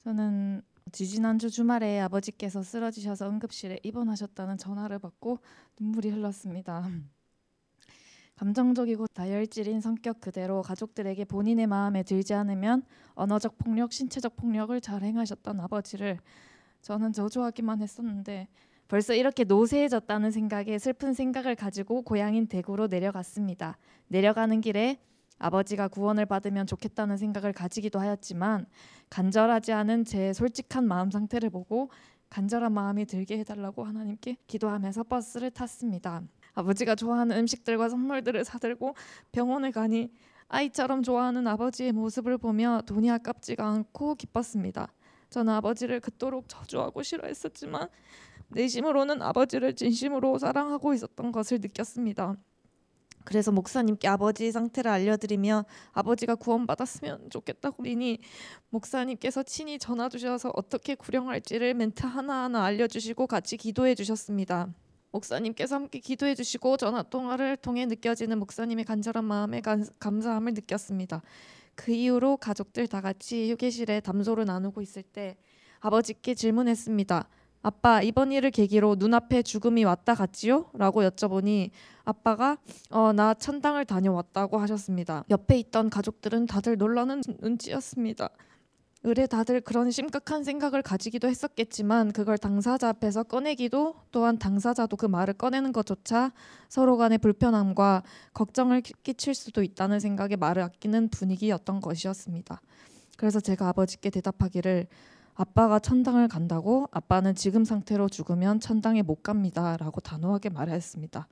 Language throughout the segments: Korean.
저는 지지난주 주말에 아버지께서 쓰러지셔서 응급실에 입원하셨다는 전화를 받고 눈물이 흘렀습니다. 감정적이고 다혈질인 성격 그대로 가족들에게 본인의 마음에 들지 않으면 언어적 폭력, 신체적 폭력을 잘 행하셨던 아버지를 저는 저주하기만 했었는데 벌써 이렇게 노쇠해졌다는 생각에 슬픈 생각을 가지고 고향인 대구로 내려갔습니다. 내려가는 길에 아버지가 구원을 받으면 좋겠다는 생각을 가지기도 하였지만 간절하지 않은 제 솔직한 마음 상태를 보고 간절한 마음이 들게 해달라고 하나님께 기도하면서 버스를 탔습니다. 아버지가 좋아하는 음식들과 선물들을 사들고 병원에 가니 아이처럼 좋아하는 아버지의 모습을 보며 돈이 아깝지가 않고 기뻤습니다. 저는 아버지를 그토록 저주하고 싫어했었지만 내심으로는 아버지를 진심으로 사랑하고 있었던 것을 느꼈습니다. 그래서 목사님께 아버지 상태를 알려드리며 아버지가 구원받았으면 좋겠다고 리니 목사님께서 친히 전화 주셔서 어떻게 구령할지를 멘트 하나하나 알려주시고 같이 기도해 주셨습니다. 목사님께서 함께 기도해 주시고 전화통화를 통해 느껴지는 목사님의 간절한 마음에 감사함을 느꼈습니다. 그 이후로 가족들 다 같이 휴게실에 담소를 나누고 있을 때 아버지께 질문했습니다. 아빠, 이번 일을 계기로 눈앞에 죽음이 왔다 갔지요? 라고 여쭤보니 아빠가 나 천당을 다녀왔다고 하셨습니다. 옆에 있던 가족들은 다들 놀라는 눈치였습니다. 의뢰 다들 그런 심각한 생각을 가지기도 했었겠지만 그걸 당사자 앞에서 꺼내기도 또한 당사자도 그 말을 꺼내는 것조차 서로 간의 불편함과 걱정을 끼칠 수도 있다는 생각에 말을 아끼는 분위기였던 것이었습니다. 그래서 제가 아버지께 대답하기를 아빠가 천당을 간다고? 아빠는 지금 상태로 죽으면 천당에 못 갑니다 라고 단호하게 말했습니다.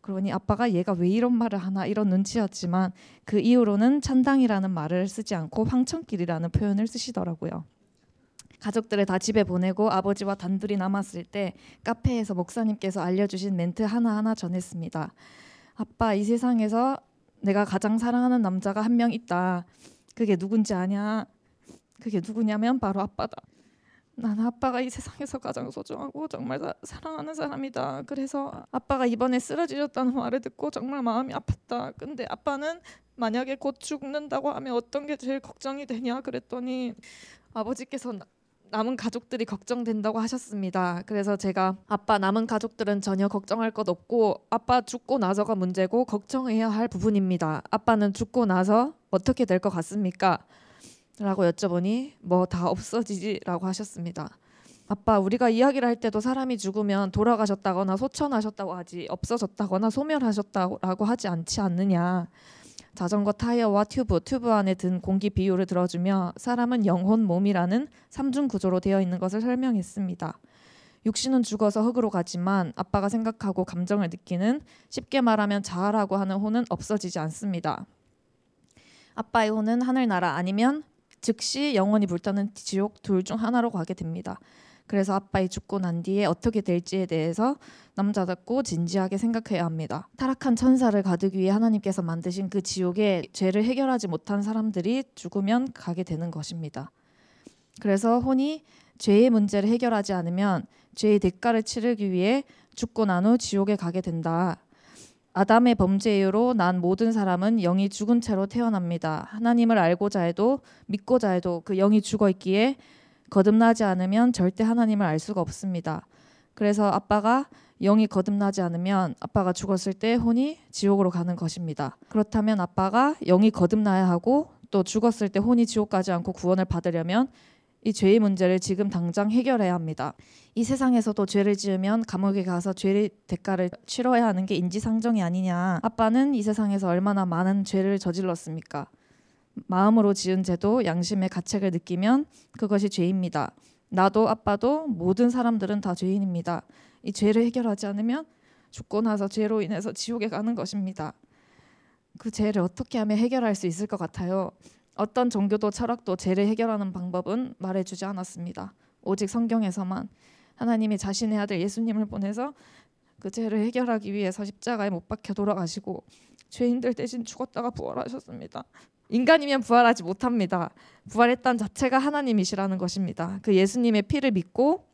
그러니 아빠가 얘가 왜 이런 말을 하나 이런 눈치였지만 그 이후로는 천당이라는 말을 쓰지 않고 황천길이라는 표현을 쓰시더라고요. 가족들을 다 집에 보내고 아버지와 단둘이 남았을 때 카페에서 목사님께서 알려주신 멘트 하나하나 전했습니다. 아빠, 이 세상에서 내가 가장 사랑하는 남자가 한 명 있다. 그게 누군지 아냐? 그게 누구냐면 바로 아빠다. 나는 아빠가 이 세상에서 가장 소중하고 정말 사랑하는 사람이다. 그래서 아빠가 이번에 쓰러지셨다는 말을 듣고 정말 마음이 아팠다. 근데 아빠는 만약에 곧 죽는다고 하면 어떤 게 제일 걱정이 되냐 그랬더니 아버지께서 남은 가족들이 걱정된다고 하셨습니다. 그래서 제가 아빠 남은 가족들은 전혀 걱정할 것 없고 아빠 죽고 나서가 문제고 걱정해야 할 부분입니다. 아빠는 죽고 나서 어떻게 될 것 같습니까? 라고 여쭤보니 뭐 다 없어지지 라고 하셨습니다. 아빠, 우리가 이야기를 할 때도 사람이 죽으면 돌아가셨다거나 소천하셨다고 하지 없어졌다거나 소멸하셨다고 하지 않지 않느냐. 자전거 타이어와 튜브 안에 든 공기 비율을 들어주며 사람은 영혼, 몸이라는 삼중 구조로 되어 있는 것을 설명했습니다. 육신은 죽어서 흙으로 가지만 아빠가 생각하고 감정을 느끼는 쉽게 말하면 자아라고 하는 혼은 없어지지 않습니다. 아빠의 혼은 하늘나라 아니면 즉시 영원히 불타는 지옥 둘 중 하나로 가게 됩니다. 그래서 아빠이 죽고 난 뒤에 어떻게 될지에 대해서 남자답고 진지하게 생각해야 합니다. 타락한 천사를 가두기 위해 하나님께서 만드신 그 지옥에 죄를 해결하지 못한 사람들이 죽으면 가게 되는 것입니다. 그래서 혼이 죄의 문제를 해결하지 않으면 죄의 대가를 치르기 위해 죽고 난 후 지옥에 가게 된다. 아담의 범죄 이후로 난 모든 사람은 영이 죽은 채로 태어납니다. 하나님을 알고자 해도 믿고자 해도 그 영이 죽어 있기에 거듭나지 않으면 절대 하나님을 알 수가 없습니다. 그래서 아빠가 영이 거듭나지 않으면 아빠가 죽었을 때 혼이 지옥으로 가는 것입니다. 그렇다면 아빠가 영이 거듭나야 하고 또 죽었을 때 혼이 지옥 가지 않고 구원을 받으려면 이 죄의 문제를 지금 당장 해결해야 합니다. 이 세상에서도 죄를 지으면 감옥에 가서 죄의 대가를 치러야 하는 게 인지상정이 아니냐. 아빠는 이 세상에서 얼마나 많은 죄를 저질렀습니까? 마음으로 지은 죄도 양심의 가책을 느끼면 그것이 죄입니다. 나도 아빠도 모든 사람들은 다 죄인입니다. 이 죄를 해결하지 않으면 죽고 나서 죄로 인해서 지옥에 가는 것입니다. 그 죄를 어떻게 하면 해결할 수 있을 것 같아요? 어떤 종교도 철학도 죄를 해결하는 방법은 말해주지 않았습니다. 오직 성경에서만 하나님이 자신의 아들 예수님을 보내서 그 죄를 해결하기 위해서 십자가에 못 박혀 돌아가시고 죄인들 대신 죽었다가 부활하셨습니다. 인간이면 부활하지 못합니다. 부활했다는 자체가 하나님이시라는 것입니다. 그 예수님의 피를 믿고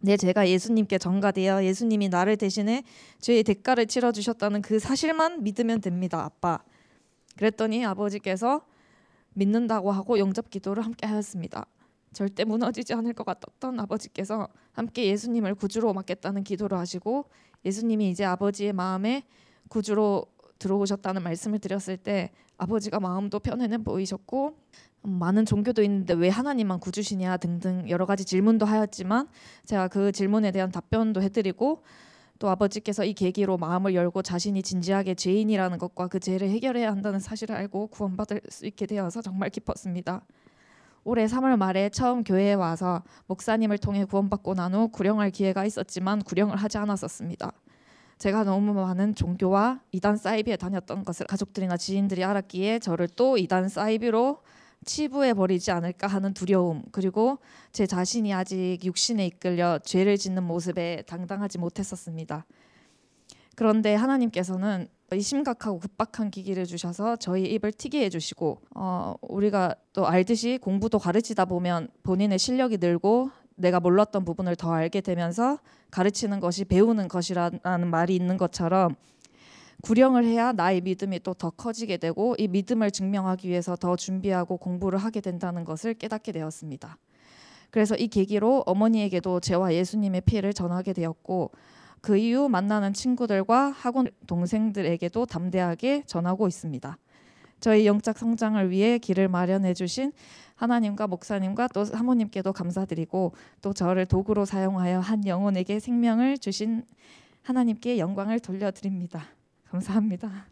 내 죄가 예수님께 전가되어 예수님이 나를 대신해 죄의 대가를 치러주셨다는 그 사실만 믿으면 됩니다. 아빠. 그랬더니 아버지께서 믿는다고 하고 영접 기도를 함께 하였습니다. 절대 무너지지 않을 것 같았던 아버지께서 함께 예수님을 구주로 맡겠다는 기도를 하시고 예수님이 이제 아버지의 마음에 구주로 들어오셨다는 말씀을 드렸을 때 아버지가 마음도 편해는 보이셨고 많은 종교도 있는데 왜 하나님만 구주시냐 등등 여러 가지 질문도 하였지만 제가 그 질문에 대한 답변도 해드리고 또 아버지께서 이 계기로 마음을 열고 자신이 진지하게 죄인이라는 것과 그 죄를 해결해야 한다는 사실을 알고 구원받을 수 있게 되어서 정말 기뻤습니다. 올해 3월 말에 처음 교회에 와서 목사님을 통해 구원받고 난 후 구령할 기회가 있었지만 구령을 하지 않았었습니다. 제가 너무 많은 종교와 이단 사이비에 다녔던 것을 가족들이나 지인들이 알았기에 저를 또 이단 사이비로 치부해 버리지 않을까 하는 두려움, 그리고 제 자신이 아직 육신에 이끌려 죄를 짓는 모습에 당당하지 못했었습니다. 그런데 하나님께서는 이 심각하고 급박한 기기를 주셔서 저희 입을 튀게 해주시고 우리가 또 알듯이 공부도 가르치다 보면 본인의 실력이 늘고 내가 몰랐던 부분을 더 알게 되면서 가르치는 것이 배우는 것이라는 말이 있는 것처럼 구령을 해야 나의 믿음이 또 더 커지게 되고 이 믿음을 증명하기 위해서 더 준비하고 공부를 하게 된다는 것을 깨닫게 되었습니다. 그래서 이 계기로 어머니에게도 저와 예수님의 피해를 전하게 되었고 그 이후 만나는 친구들과 학원 동생들에게도 담대하게 전하고 있습니다. 저희 영적 성장을 위해 길을 마련해 주신 하나님과 목사님과 또 사모님께도 감사드리고 또 저를 도구로 사용하여 한 영혼에게 생명을 주신 하나님께 영광을 돌려드립니다. 감사합니다.